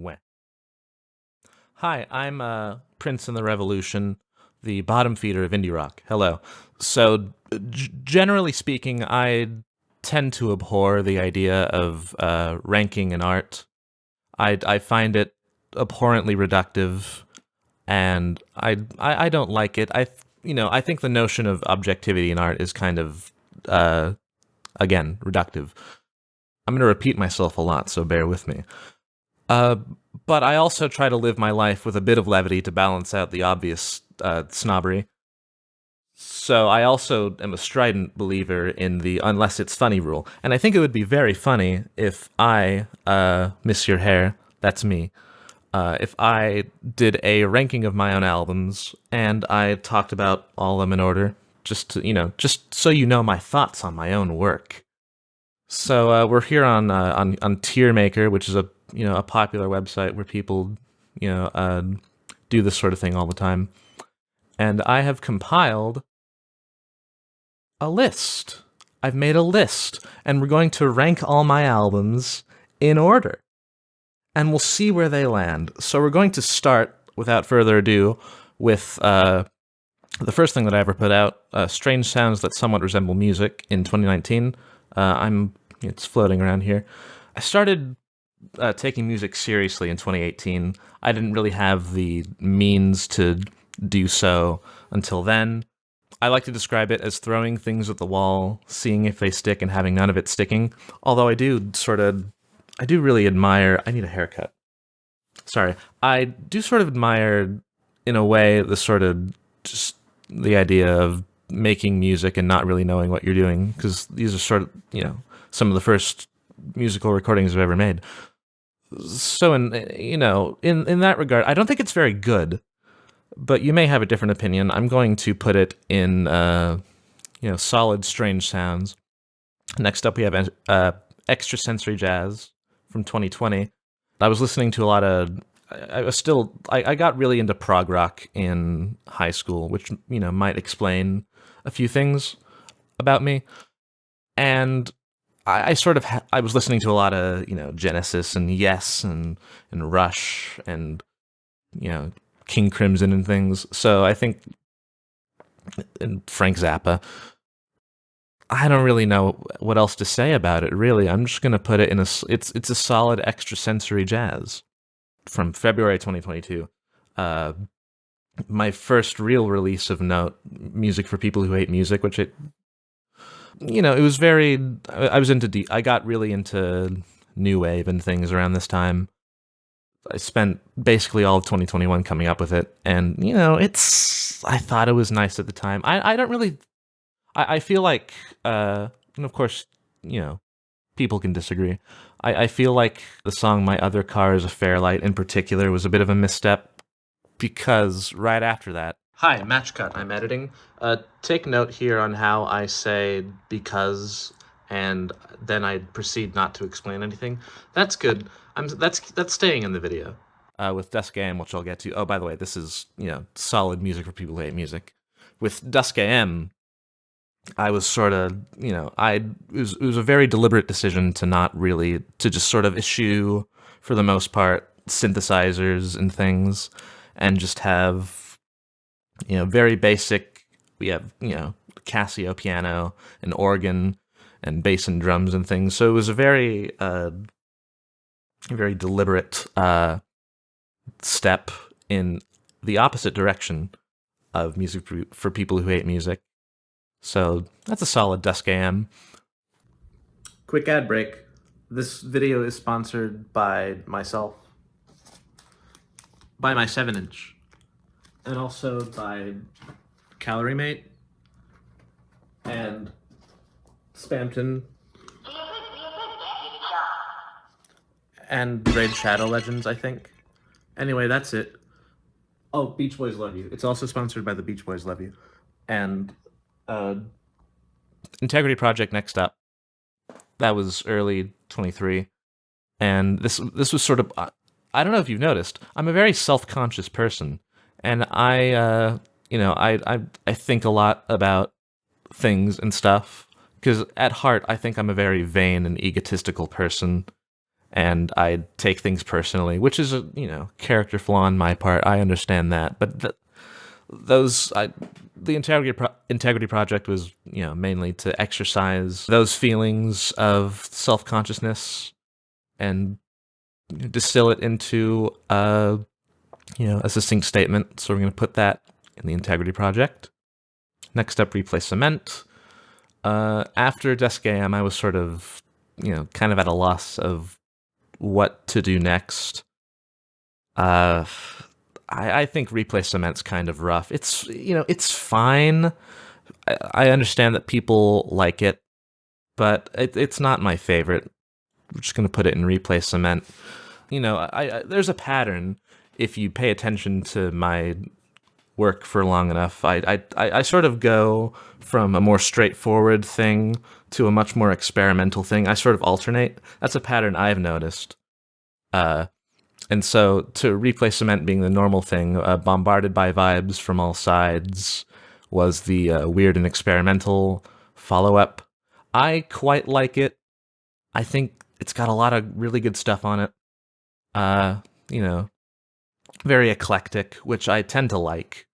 When. Hi, I'm Prince in the Revolution, the bottom feeder of indie rock. Hello. So, generally speaking, I tend to abhor the idea of ranking in art. I find it abhorrently reductive, and I don't like it. I think the notion of objectivity in art is kind of again reductive. I'm going to repeat myself a lot, so bear with me. Uh, but I also try to live my life with a bit of levity to balance out the obvious snobbery. So I also am a strident believer in the unless it's funny rule. And I think it would be very funny if Monsieur Herr, that's me, if I did a ranking of my own albums and I talked about all of them in order, just so you know my thoughts on my own work. So we're here on Tier Maker, which is a popular website where people do this sort of thing all the time, and I have compiled a list. I've made a list, and we're going to rank all my albums in order, and we'll see where they land. So we're going to start, without further ado, with the first thing that I ever put out, Strange Sounds That Somewhat Resemble Music, in 2019. It's floating around here. I started taking music seriously in 2018. I didn't really have the means to do so until then. I like to describe it as throwing things at the wall, seeing if they stick, and having none of it sticking. Although I do really admire. I need a haircut. Sorry. I do sort of admire, in a way, just the idea of making music and not really knowing what you're doing, because these are sort of, some of the first musical recordings I've ever made. So in that regard, I don't think it's very good, but you may have a different opinion. I'm going to put it in solid strange sounds. Next up we have extrasensory jazz from 2020. I was listening to a lot of I got really into prog rock in high school, which might explain a few things about me. And I was listening to a lot of Genesis and Yes and Rush and King Crimson and things. So I think, and Frank Zappa. I don't really know what else to say about it. Really, I'm just gonna put it in it's a solid extrasensory jazz from February 2022. My first real release of note, Music for People Who Hate Music, which it was very. I was into I got really into new wave and things around this time. I spent basically all of 2021 coming up with it, and I thought it was nice at the time. I don't really. I feel like, and of course, people can disagree. I feel like the song "My Other Car Is a Fairlight" in particular was a bit of a misstep, because right after that. Hi, Match Cut. I'm editing. Take note here on how I say "because" and then I proceed not to explain anything. That's good. That's staying in the video. With Dusk AM, which I'll get to. Oh, by the way, this is solid music for people who hate music. With Dusk AM, I was sort of it was a very deliberate decision to just sort of eschew, for the most part, synthesizers and things, and just have very basic. We have Casio piano and organ and bass and drums and things. So it was a very very deliberate step in the opposite direction of music for people who hate music. So that's a solid Dusk AM. Quick ad break. This video is sponsored by myself, by my 7-inch, and also by Calorie Mate and Spamton and Raid Shadow Legends, I think. Anyway, that's it. Oh, Beach Boys Love You. It's also sponsored by the Beach Boys Love You. And Integrity Project next up. That was early 23. And this was sort of, I don't know if you've noticed, I'm a very self-conscious person. And I think a lot about things and stuff, because at heart I think I'm a very vain and egotistical person, and I take things personally, which is a character flaw on my part. I understand that, but the integrity project was mainly to exercise those feelings of self consciousness and distill it into a succinct statement. So we're going to put that in the integrity project. Next up, replace cement. After Desk AM, I was sort of kind of at a loss of what to do next. I think replace cement's kind of rough. It's fine. I understand that people like it, but it's not my favorite. We're just gonna put it in replace cement. There's a pattern. If you pay attention to my work for long enough, I sort of go from a more straightforward thing to a much more experimental thing. I sort of alternate. That's a pattern I've noticed. And so to replace cement being the normal thing, bombarded by vibes from all sides was the weird and experimental follow-up. I quite like it. I think it's got a lot of really good stuff on it. Very eclectic, which I tend to like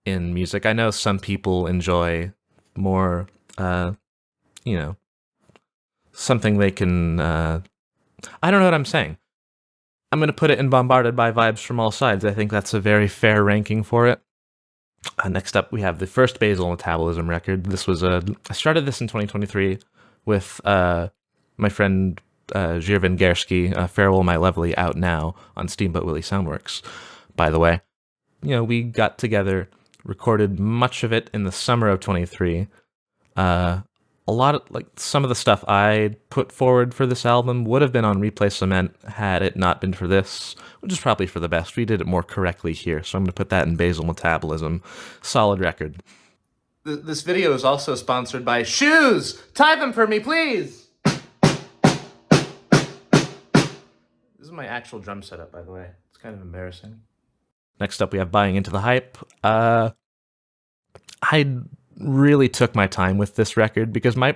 in music. I know some people enjoy more, something they can, I don't know what I'm saying. I'm going to put it in bombarded by vibes from all sides. I think that's a very fair ranking for it. Next up, we have the first basal metabolism record. This was I started this in 2023 with my friend Jirvin Gerski, Farewell My Lovely, out now on Steamboat Willie Soundworks, by the way. We got together, recorded much of it in the summer of 23. A lot of, some of the stuff I put forward for this album would have been on Replace Cement had it not been for this, which is probably for the best. We did it more correctly here, so I'm going to put that in Basal Metabolism. Solid record. This video is also sponsored by Shoes! Tie them for me, please! This is my actual drum setup, by the way. It's kind of embarrassing. Next up, we have Buying Into the Hype. I really took my time with this record because my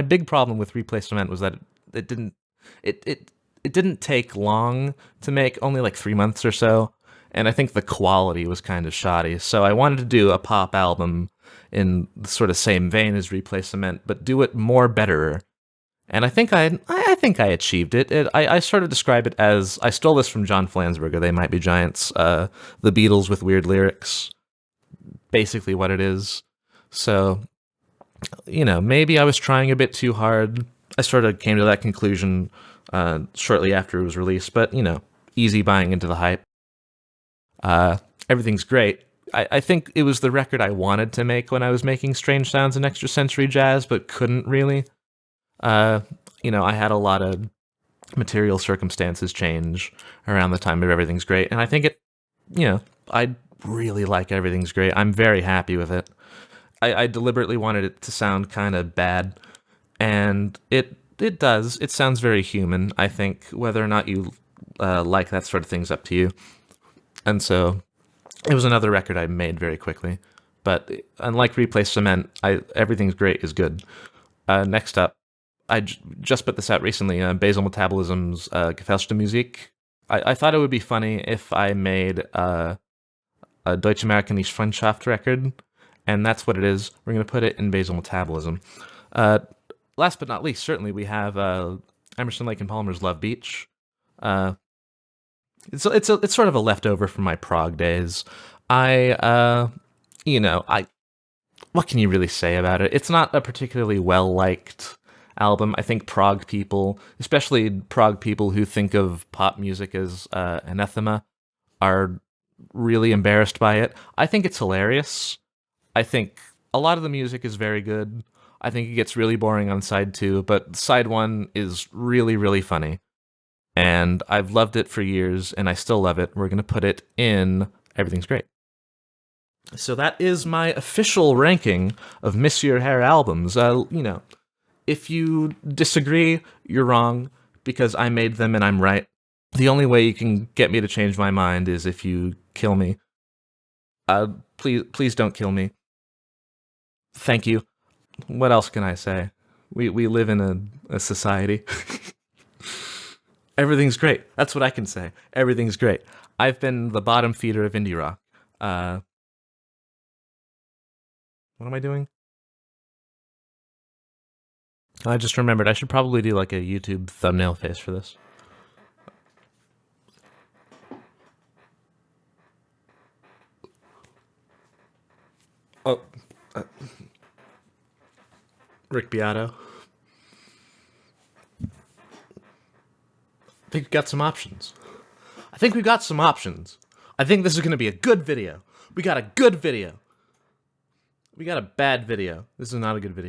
big problem with Replace Cement was that it didn't take long to make, only 3 months or so, and I think the quality was kind of shoddy. So I wanted to do a pop album in the sort of same vein as Replace Cement, but do it more betterer. And I think I achieved it. I sort of describe it as, I stole this from John Flansburgh, They Might Be Giants, the Beatles with weird lyrics. Basically what it is. So, maybe I was trying a bit too hard. I sort of came to that conclusion shortly after it was released, but, easy buying into the hype. Everything's great. I think it was the record I wanted to make when I was making Strange Sounds and Extra Sensory Jazz, but couldn't really. I had a lot of material circumstances change around the time of Everything's Great, and I think I really like Everything's Great. I'm very happy with it. I deliberately wanted it to sound kind of bad, and it does. It sounds very human. I think whether or not you like that sort of thing's up to you. And so it was another record I made very quickly. But unlike Replace Cement, Everything's Great is good. Next up, I just put this out recently, Basal Metabolism's Gefälschte Musik. I thought it would be funny if I made a Deutsch-Amerikanische Freundschaft record, and that's what it is. We're going to put it in Basal Metabolism. Last but not least, certainly we have Emerson, Lake and Palmer's Love Beach. It's sort of a leftover from my prog days. What can you really say about it? It's not a particularly well-liked album. I think prog people, especially prog people who think of pop music as anathema, are really embarrassed by it. I think it's hilarious. I think a lot of the music is very good. I think it gets really boring on side 2, but side 1 is really, really funny. And I've loved it for years, and I still love it. We're going to put it in Everything's Great. So that is my official ranking of Monsieur Herr albums. If you disagree, you're wrong, because I made them and I'm right. The only way you can get me to change my mind is if you kill me. Please don't kill me. Thank you. What else can I say? We live in a society. Everything's great. That's what I can say. Everything's great. I've been the bottom feeder of indie rock. What am I doing? I just remembered I should probably do like a YouTube thumbnail face for this. Oh, Rick Beato. I think we've got some options. I think this is going to be a good video. We got a good video. We got a bad video. This is not a good video.